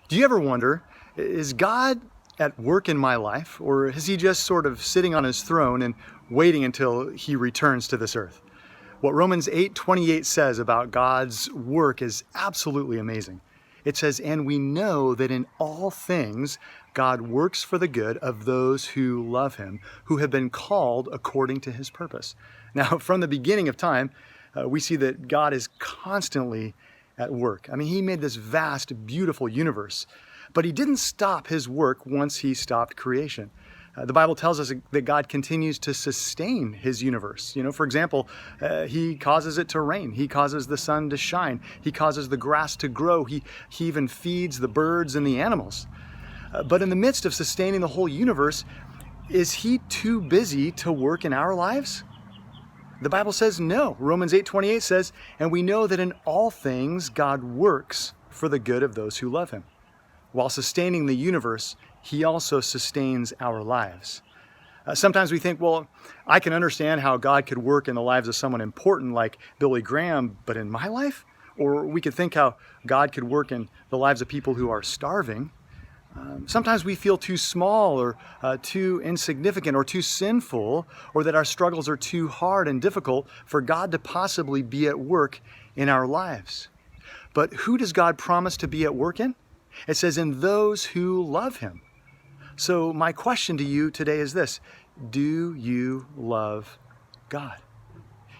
Do you ever wonder, is God at work in my life, or is he just sort of sitting on his throne and waiting until he returns to this earth? What Romans 8:28 says about God's work is absolutely amazing. It says, "And we know that in all things God works for the good of those who love him, who have been called according to his purpose." Now, from the beginning of time, we see that God is constantly at work. I mean, he made this vast, beautiful universe, but he didn't stop his work once he stopped creation. The Bible tells us that God continues to sustain his universe. For example, he causes it to rain. He causes the sun to shine. He causes the grass to grow. He even feeds the birds and the animals. But in the midst of sustaining the whole universe, is he too busy to work in our lives? The Bible says no. Romans 8:28 says, "And we know that in all things God works for the good of those who love him." While sustaining the universe, he also sustains our lives. Sometimes we think, well, I can understand how God could work in the lives of someone important like Billy Graham, but in my life? Or we could think how God could work in the lives of people who are starving. Sometimes we feel too small or too insignificant or too sinful, or that our struggles are too hard and difficult for God to possibly be at work in our lives. But who does God promise to be at work in? It says, "in those who love him." So my question to you today is this: do you love God?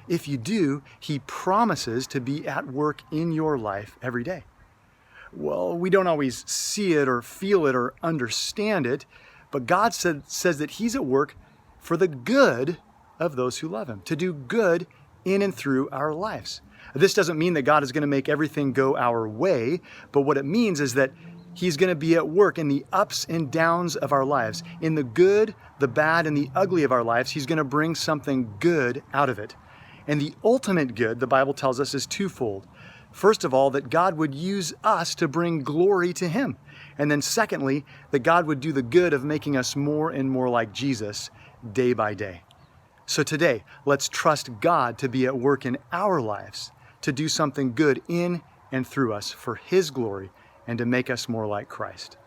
If you do, he promises to be at work in your life every day. Well, we don't always see it or feel it or understand it, but God says that he's at work for the good of those who love him, to do good in and through our lives. This doesn't mean that God is going to make everything go our way, but what it means is that he's going to be at work in the ups and downs of our lives. In the good, the bad, and the ugly of our lives, he's going to bring something good out of it. And the ultimate good, the Bible tells us, is twofold. First of all, that God would use us to bring glory to him. And then secondly, that God would do the good of making us more and more like Jesus day by day. So today, let's trust God to be at work in our lives, to do something good in and through us for his glory and to make us more like Christ.